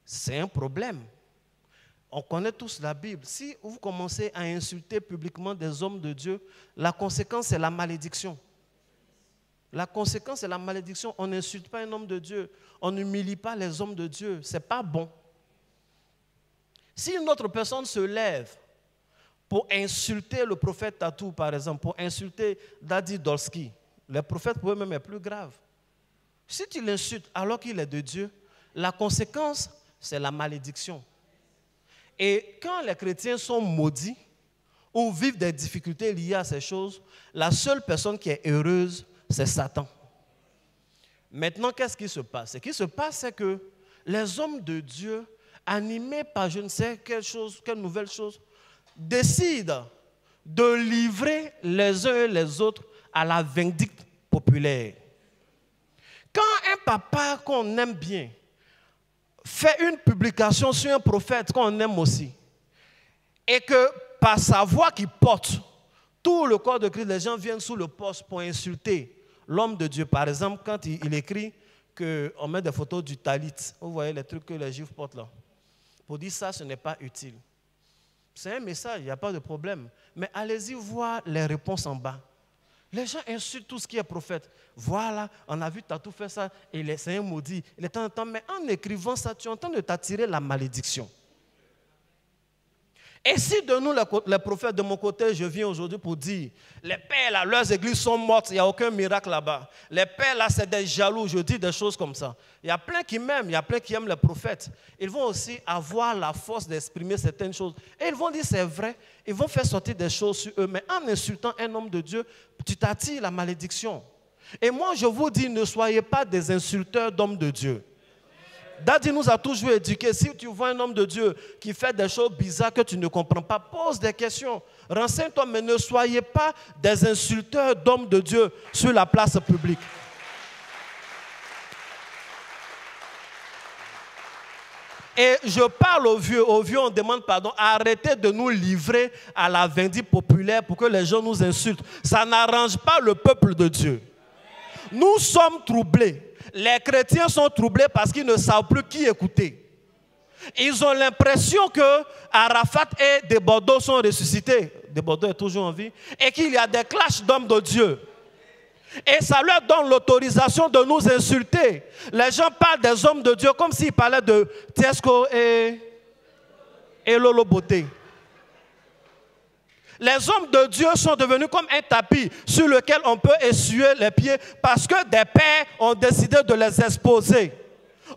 C'est un problème. On connaît tous la Bible. Si vous commencez à insulter publiquement des hommes de Dieu, la conséquence c'est la malédiction. La conséquence c'est la malédiction. On n'insulte pas un homme de Dieu. On n'humilie pas les hommes de Dieu. Ce n'est pas bon. Si une autre personne se lève pour insulter le prophète Tatou, par exemple, pour insulter Daddy Dolski, les prophètes pour eux-mêmes est plus grave. Si tu l'insultes alors qu'il est de Dieu, la conséquence, c'est la malédiction. Et quand les chrétiens sont maudits ou vivent des difficultés liées à ces choses, la seule personne qui est heureuse, c'est Satan. Maintenant, qu'est-ce qui se passe? Ce qui se passe, c'est que les hommes de Dieu, animés par je ne sais quelle nouvelle chose, décident de livrer les uns et les autres à la vindicte populaire. Quand un papa qu'on aime bien fait une publication sur un prophète qu'on aime aussi, et que par sa voix qu'il porte, tout le corps de Christ, les gens viennent sous le poste pour insulter l'homme de Dieu. Par exemple, quand il écrit qu'on met des photos du talit, vous voyez les trucs que les juifs portent là, pour dire ça, ce n'est pas utile. C'est un message, il n'y a pas de problème. Mais allez-y voir les réponses en bas. Les gens insultent tout ce qui est prophète. Voilà, on a vu Tatou faire ça, et c'est un maudit. Il est en temps, mais en écrivant ça, tu es en train de t'attirer la malédiction. Et si de nous, les prophètes, de mon côté, je viens aujourd'hui pour dire, les pères là, leurs églises sont mortes, il n'y a aucun miracle là-bas. Les pères là, c'est des jaloux, je dis des choses comme ça. Il y a plein qui m'aiment, il y a plein qui aiment les prophètes. Ils vont aussi avoir la force d'exprimer certaines choses. Et ils vont dire c'est vrai, ils vont faire sortir des choses sur eux. Mais en insultant un homme de Dieu, tu t'attires la malédiction. Et moi, je vous dis, ne soyez pas des insulteurs d'hommes de Dieu. Daddy nous a toujours éduqués. Si tu vois un homme de Dieu qui fait des choses bizarres que tu ne comprends pas, pose des questions. Renseigne-toi, mais ne soyez pas des insulteurs d'hommes de Dieu sur la place publique. Et je parle aux vieux, on demande pardon, arrêtez de nous livrer à la vindicte populaire pour que les gens nous insultent. Ça n'arrange pas le peuple de Dieu. Nous sommes troublés. Les chrétiens sont troublés parce qu'ils ne savent plus qui écouter. Ils ont l'impression que Arafat et de Bordeaux sont ressuscités. De Bordeaux est toujours en vie. Et qu'il y a des clashs d'hommes de Dieu. Et ça leur donne l'autorisation de nous insulter. Les gens parlent des hommes de Dieu comme s'ils parlaient de Tesco et Lolo Beauté. Les hommes de Dieu sont devenus comme un tapis sur lequel on peut essuyer les pieds parce que des pères ont décidé de les exposer.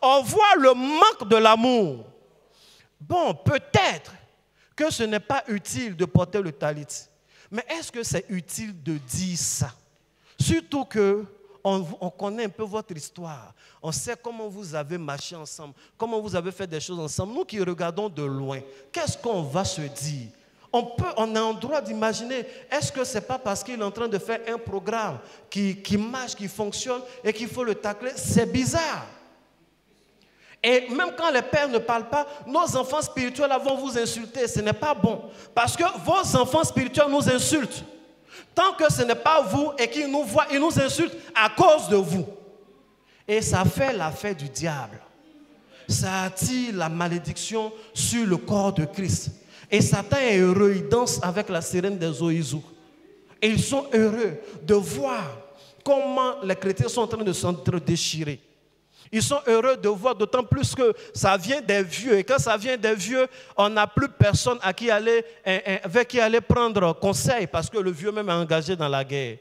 On voit le manque de l'amour. Bon, peut-être que ce n'est pas utile de porter le talit. Mais est-ce que c'est utile de dire ça? Surtout qu'on connaît un peu votre histoire. On sait comment vous avez marché ensemble, comment vous avez fait des choses ensemble. Nous qui regardons de loin, qu'est-ce qu'on va se dire? On a un droit d'imaginer, est-ce que ce n'est pas parce qu'il est en train de faire un programme qui marche, qui fonctionne et qu'il faut le tacler? C'est bizarre. Et même quand les pères ne parlent pas, nos enfants spirituels vont vous insulter. Ce n'est pas bon. Parce que vos enfants spirituels nous insultent. Tant que ce n'est pas vous et qu'ils nous voient, ils nous insultent à cause de vous. Et ça fait l'affaire du diable. Ça attire la malédiction sur le corps de Christ. Et Satan est heureux, il danse avec la sirène des Oïzou. Et ils sont heureux de voir comment les chrétiens sont en train de s'entre-déchirer. Ils sont heureux de voir, d'autant plus que ça vient des vieux. Et quand ça vient des vieux, on n'a plus personne avec qui aller prendre conseil parce que le vieux même est engagé dans la guerre.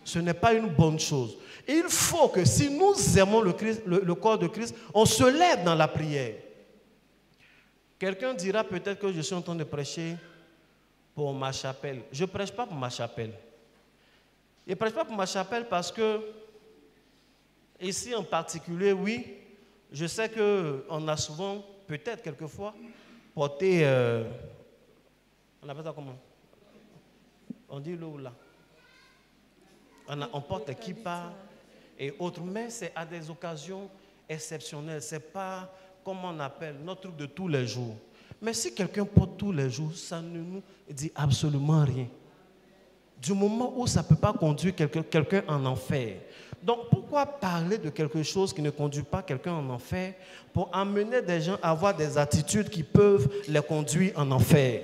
Ce n'est pas une bonne chose. Il faut que si nous aimons le corps de Christ, on se lève dans la prière. Quelqu'un dira peut-être que je suis en train de prêcher pour ma chapelle. Je ne prêche pas pour ma chapelle. Je ne prêche pas pour ma chapelle parce que, ici en particulier, oui, je sais qu'on a souvent, peut-être quelquefois, porter, on appelle ça comment? On dit le ou là. On porte kippa et autres, mais c'est à des occasions exceptionnelles. Ce n'est pas, comme on appelle, notre truc de tous les jours. Mais si quelqu'un porte tous les jours, ça ne nous dit absolument rien. Du moment où ça ne peut pas conduire quelqu'un en enfer. Donc pourquoi parler de quelque chose qui ne conduit pas quelqu'un en enfer pour amener des gens à avoir des attitudes qui peuvent les conduire en enfer?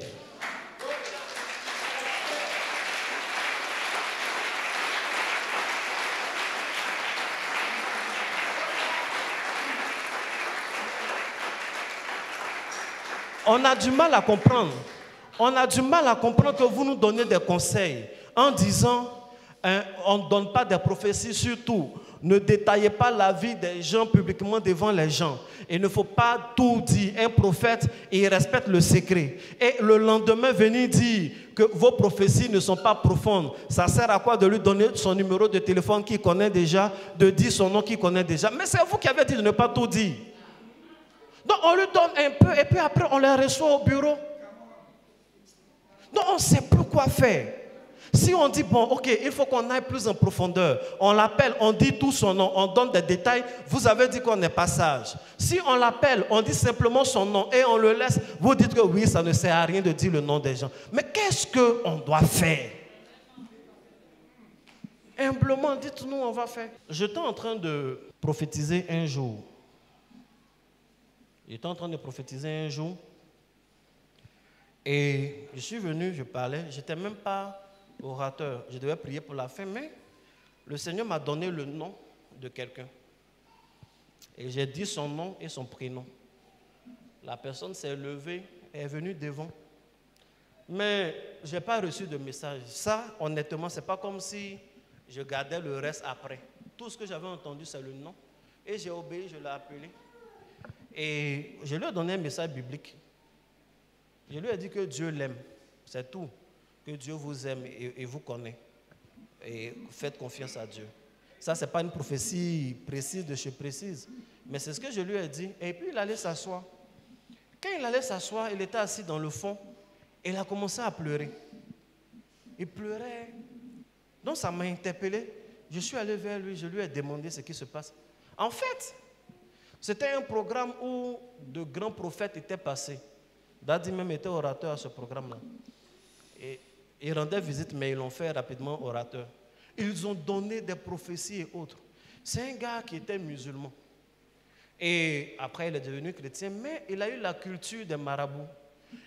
On a du mal à comprendre. On a du mal à comprendre que vous nous donnez des conseils en disant, on ne donne pas des prophéties, surtout, ne détaillez pas la vie des gens publiquement devant les gens. Il ne faut pas tout dire. Un prophète, il respecte le secret. Et le lendemain, venir dire que vos prophéties ne sont pas profondes. Ça sert à quoi de lui donner son numéro de téléphone qu'il connaît déjà, de dire son nom qu'il connaît déjà? Mais c'est vous qui avez dit de ne pas tout dire. Donc on lui donne un peu et puis après on les reçoit au bureau. Donc on ne sait plus quoi faire. Si on dit, bon, ok, il faut qu'on aille plus en profondeur, on l'appelle, on dit tout son nom, on donne des détails, vous avez dit qu'on n'est pas sage. Si on l'appelle, on dit simplement son nom et on le laisse, vous dites que oui, ça ne sert à rien de dire le nom des gens. Mais qu'est-ce qu'on doit faire? Humblement, dites-nous, on va faire. J'étais en train de prophétiser un jour. J'étais en train de prophétiser un jour. Et je suis venu, je parlais. Je n'étais même pas orateur. Je devais prier pour la fin, mais le Seigneur m'a donné le nom de quelqu'un. Et j'ai dit son nom et son prénom. La personne s'est levée et est venue devant. Mais je n'ai pas reçu de message. Ça, honnêtement, ce n'est pas comme si je gardais le reste après. Tout ce que j'avais entendu, c'est le nom. Et j'ai obéi, je l'ai appelé. Et je lui ai donné un message biblique. Je lui ai dit que Dieu l'aime, c'est tout. Que Dieu vous aime et vous connaît. Et faites confiance à Dieu. Ça, ce n'est pas une prophétie précise de chez précise. Mais c'est ce que je lui ai dit. Et puis il allait s'asseoir. Quand il allait s'asseoir, il était assis dans le fond. Et il a commencé à pleurer. Il pleurait. Donc ça m'a interpellé. Je suis allé vers lui, je lui ai demandé ce qui se passe. En fait, c'était un programme où de grands prophètes étaient passés. Dadi même était orateur à ce programme-là. Et ils rendaient visite, mais ils l'ont fait rapidement orateur. Ils ont donné des prophéties et autres. C'est un gars qui était musulman. Et après, il est devenu chrétien, mais il a eu la culture des marabouts.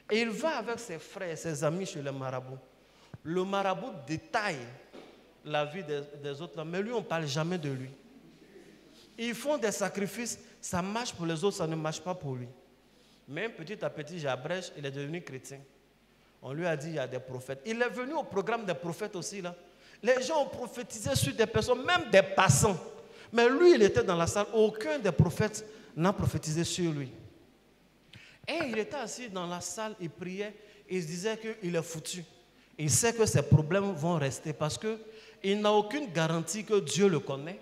Et il va avec ses frères, ses amis chez les marabouts. Le marabout détaille la vie des autres, là, mais lui, on ne parle jamais de lui. Ils font des sacrifices, ça marche pour les autres, ça ne marche pas pour lui. Mais petit à petit, j'abrège, il est devenu chrétien. On lui a dit, il y a des prophètes. Il est venu au programme des prophètes aussi, là. Les gens ont prophétisé sur des personnes, même des passants. Mais lui, il était dans la salle. Aucun des prophètes n'a prophétisé sur lui. Et il était assis dans la salle, il priait, et il se disait qu'il est foutu. Il sait que ses problèmes vont rester parce qu'il n'a aucune garantie que Dieu le connaît.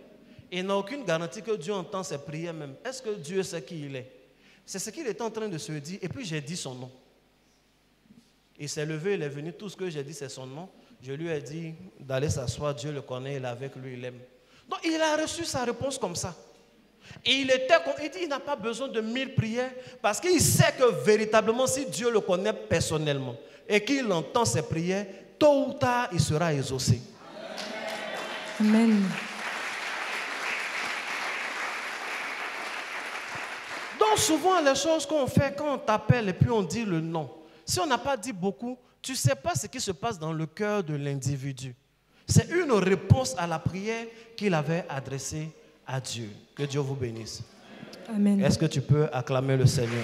Il n'a aucune garantie que Dieu entend ses prières même. Est-ce que Dieu sait qui il est? C'est ce qu'il était en train de se dire. Et puis j'ai dit son nom. Il s'est levé, il est venu. Tout ce que j'ai dit, c'est son nom. Je lui ai dit d'aller s'asseoir. Dieu le connaît, il est avec lui, il aime. Donc il a reçu sa réponse comme ça. Et il dit il n'a pas besoin de 1000 prières parce qu'il sait que véritablement, si Dieu le connaît personnellement et qu'il entend ses prières, tôt ou tard, il sera exaucé. Amen. Donc souvent, les choses qu'on fait quand on t'appelle et puis on dit le nom, si on n'a pas dit beaucoup, tu ne sais pas ce qui se passe dans le cœur de l'individu. C'est une réponse à la prière qu'il avait adressée à Dieu. Que Dieu vous bénisse. Amen. Est-ce que tu peux acclamer le Seigneur?